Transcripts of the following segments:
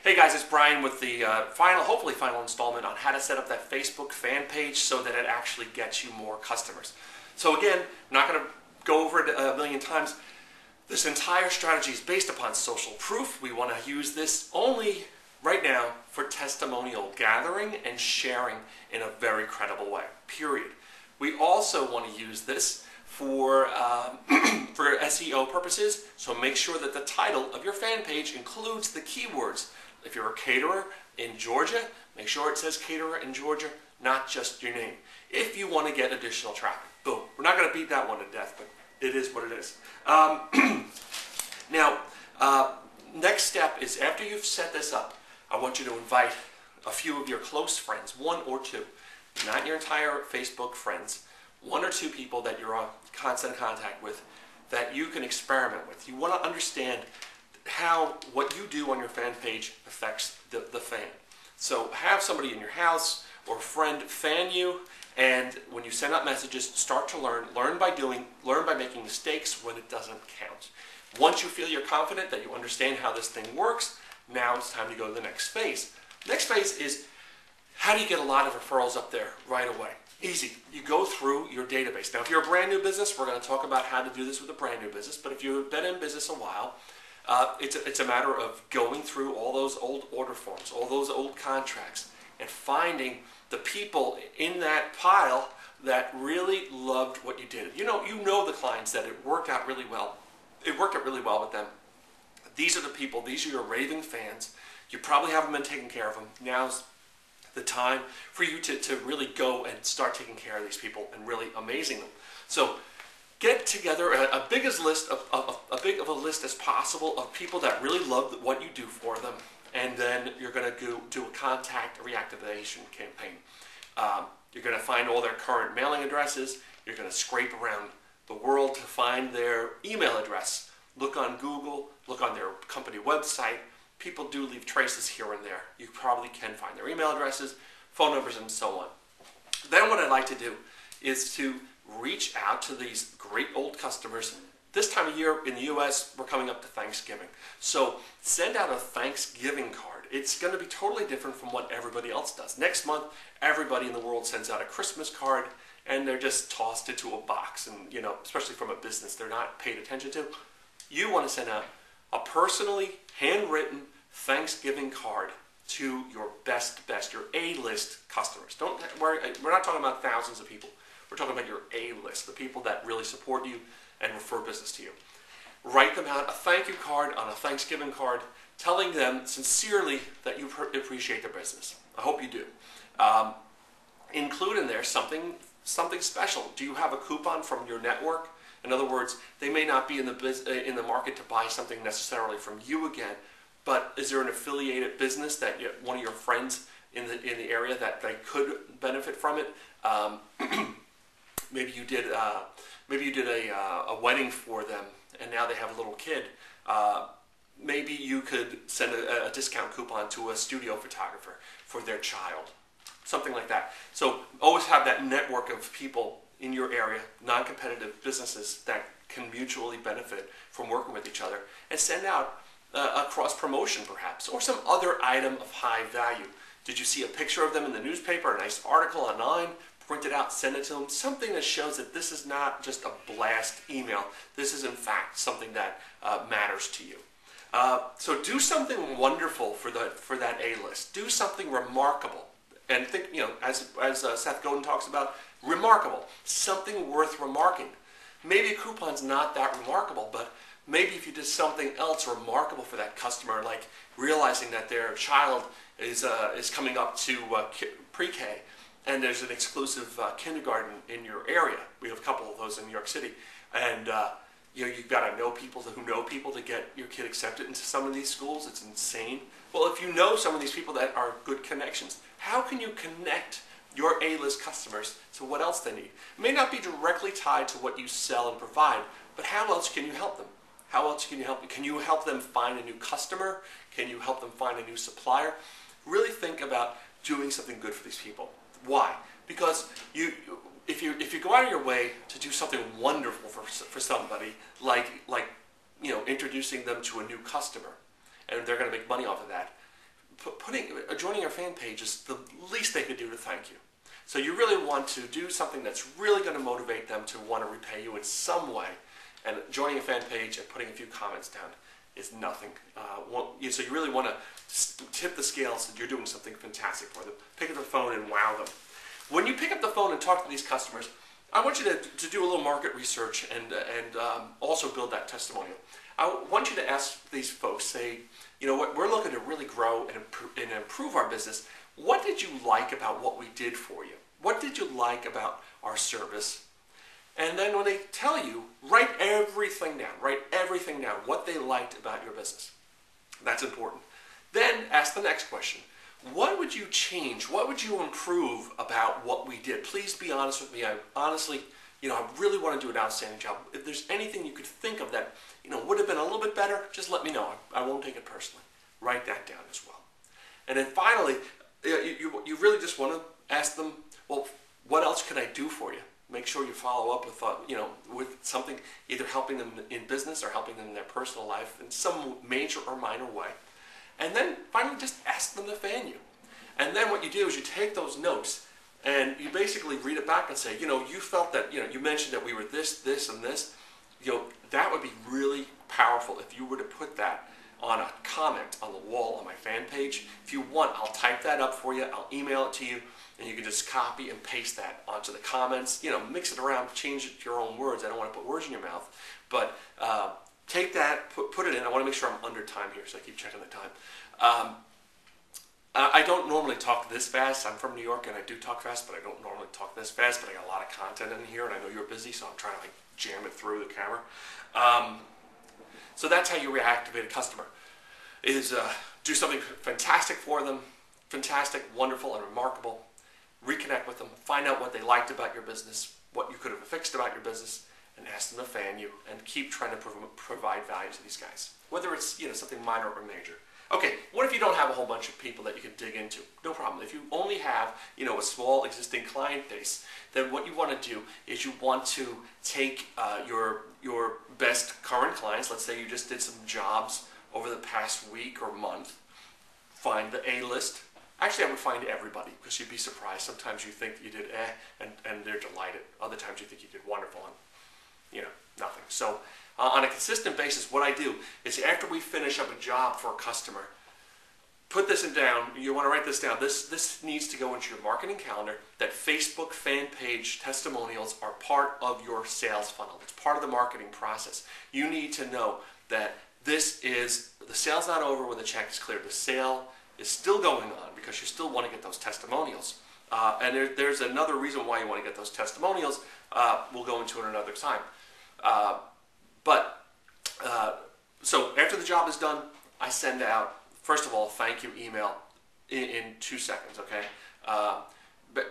Hey guys, it's Brian with the hopefully final installment on how to set up that Facebook fan page so that it actually gets you more customers. So again, I'm not going to go over it a million times. This entire strategy is based upon social proof. We want to use this only right now for testimonial gathering and sharing in a very credible way, period. We also want to use this for SEO purposes, so make sure that the title of your fan page includes the keywords. If you're a caterer in Georgia, make sure it says caterer in Georgia, not just your name. If you want to get additional traffic, boom. We're not going to beat that one to death, but it is what it is. Now, next step is after you've set this up, I want you to invite a few of your close friends, one or two, not your entire Facebook friends, one or two people that you're on constant contact with that you can experiment with. You want to understand how what you do on your fan page affects the fan. So have somebody in your house or a friend fan you, and when you send out messages, start to learn by doing, learn by making mistakes when it doesn't count. Once you feel you're confident that you understand how this thing works, now it's time to go to the next phase. Next phase is, how do you get a lot of referrals up there right away? Easy. You go through your database. Now, if you're a brand new business, we're going to talk about how to do this with a brand new business, but if you've been in business a while, it's a matter of going through all those old order forms, all those old contracts, and finding the people in that pile that really loved what you did. You know the clients that it worked out really well. It worked out really well with them. These are the people, these are your raving fans. You probably haven't been taking care of them. Now's the time for you to really go and start taking care of these people and really amazing them. So get together a big of a list as possible of people that really love what you do for them, and then you're going to do a contact reactivation campaign. You're going to find all their current mailing addresses. You're going to scrape around the world to find their email address. Look on Google, look on their company website. People do leave traces here and there. You probably can find their email addresses, phone numbers, and so on. Then what I'd like to do is to reach out to these great old customers. This time of year in the US, we're coming up to Thanksgiving. So send out a Thanksgiving card. It's going to be totally different from what everybody else does. Next month, everybody in the world sends out a Christmas card, and they're just tossed into a box. And, especially from a business they're not paid attention to. You want to send out a personally handwritten Thanksgiving card to your best, your A-list customers. Don't worry, we're not talking about thousands of people. We're talking about your A-list, the people that really support you and refer business to you. Write them out a thank you card on a Thanksgiving card, telling them sincerely that you appreciate their business. I hope you do. Include in there something special. Do you have a coupon from your network? In other words, they may not be in the market to buy something necessarily from you again, but is there an affiliated business that one of your friends in the area that they could benefit from it? Maybe you did a wedding for them, and now they have a little kid. Maybe you could send a discount coupon to a studio photographer for their child, something like that. So always have that network of people in your area, non-competitive businesses that can mutually benefit from working with each other, and send out a cross-promotion perhaps, or some other item of high value. Did you see a picture of them in the newspaper, a nice article online? Print it out, send it to them, something that shows that this is not just a blast email. This is in fact something that matters to you. So do something wonderful for that A-list. Do something remarkable. And think, as Seth Godin talks about, remarkable, something worth remarking. Maybe a coupon's not that remarkable, but maybe if you did something else remarkable for that customer, like realizing that their child is coming up to pre-K, and there's an exclusive kindergarten in your area. We have a couple of those in New York City, and you've got to know people who know people to get your kid accepted into some of these schools. It's insane. Well, if you know some of these people that are good connections, how can you connect your A-list customers to what else they need? It may not be directly tied to what you sell and provide, but how else can you help them? How else can you help? Can you help them find a new customer? Can you help them find a new supplier? Really think about doing something good for these people. Why? Because if you go out of your way to do something wonderful for somebody, like introducing them to a new customer, and they're going to make money off of that, joining our fan page is the least they could do to thank you. So you really want to do something that's really going to motivate them to want to repay you in some way. And joining a fan page and putting a few comments down is nothing. So you really want to tip the scale so that you're doing something fantastic for them. Pick up the phone and wow them. When you pick up the phone and talk to these customers, I want you to do a little market research and also build that testimonial. I want you to ask these folks, say, you know what, we're looking to really grow and improve our business. What did you like about what we did for you? What did you like about our service? And then when they tell you, write everything down. Write everything down, what they liked about your business. That's important. Then ask the next question. What would you change? What would you improve about what we did? Please be honest with me. Honestly, I really want to do an outstanding job. If there's anything you could think of that, would have been a little bit better, just let me know. I won't take it personally. Write that down as well. And then finally, you really just want to ask them, well, what else can I do for you? Make sure you follow up with, with something, either helping them in business or helping them in their personal life in some major or minor way. And then finally just ask them to fan you. And then what you do is you take those notes and you basically read it back and say, you felt that, you mentioned that we were this, this, and this. That would be really powerful if you were to put that on a comment on the wall on my fan page. If you want, I'll type that up for you. I'll email it to you, and you can just copy and paste that onto the comments. Mix it around, change it to your own words. I don't want to put words in your mouth, but take that, put it in. I want to make sure I'm under time here, so I keep checking the time. I don't normally talk this fast. I'm from New York, and I do talk fast, but I don't normally talk this fast. But I got a lot of content in here, and I know you're busy, so I'm trying to jam it through the camera. So that's how you reactivate a customer, is do something fantastic for them, fantastic, wonderful, and remarkable. Reconnect with them, find out what they liked about your business, what you could have fixed about your business, and ask them to fan you, and keep trying to provide value to these guys, whether it's something minor or major. Okay, what if you don't have a whole bunch of people that you can dig into? No problem. If you only have a small existing client base, then what you want to do is you want to take your best current clients. Let's say you just did some jobs over the past week or month. Find the A-list. Actually, I would find everybody, because you'd be surprised. Sometimes you think you did and they're delighted. Other times you think you did wonderful and nothing. So on a consistent basis, what I do is after we finish up a job for a customer, put this down. You want to write this down. This needs to go into your marketing calendar, that Facebook fan page testimonials are part of your sales funnel. It's part of the marketing process. You need to know that the sale's not over when the check is cleared. The sale is still going on because you still want to get those testimonials. And there's another reason why you want to get those testimonials. We'll go into it another time. So after the job is done, I send out, first of all, a thank you email in 2 seconds, okay?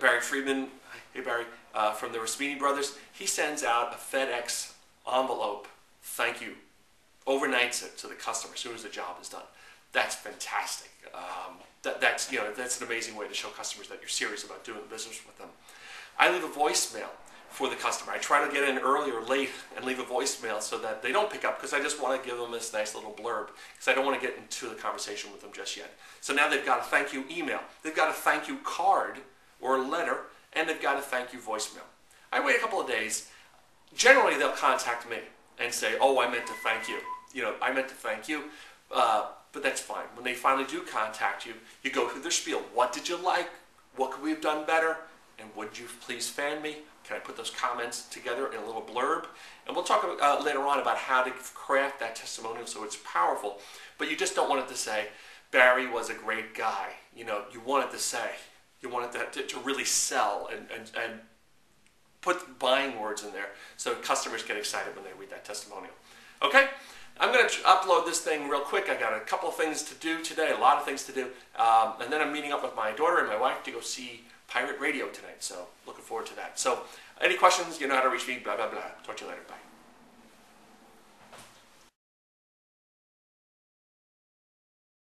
Barry Friedman, hey Barry, from the Rospini Brothers, he sends out a FedEx envelope, thank you, overnights it to the customer as soon as the job is done. That's fantastic. That's an amazing way to show customers that you're serious about doing business with them. I leave a voicemail for the customer. I try to get in early or late and leave a voicemail so that they don't pick up, because I just want to give them this nice little blurb, because I don't want to get into the conversation with them just yet. So now they've got a thank you email, they've got a thank you card or a letter, and they've got a thank you voicemail. I wait a couple of days. Generally, they'll contact me and say, oh, I meant to thank you. I meant to thank you. But that's fine. When they finally do contact you, you go through their spiel. What did you like? What could we have done better? And would you please fan me? Can I put those comments together in a little blurb? And we'll talk later on about how to craft that testimonial so it's powerful. But you just don't want it to say, Barry was a great guy. You want it to say, you want it to really sell and put buying words in there so customers get excited when they read that testimonial. Okay? I'm going to upload this thing real quick. I got a couple of things to do today, a lot of things to do. And then I'm meeting up with my daughter and my wife to go see Pirate Radio tonight. So looking forward to that. So any questions, you know how to reach me, blah, blah, blah. Talk to you later. Bye.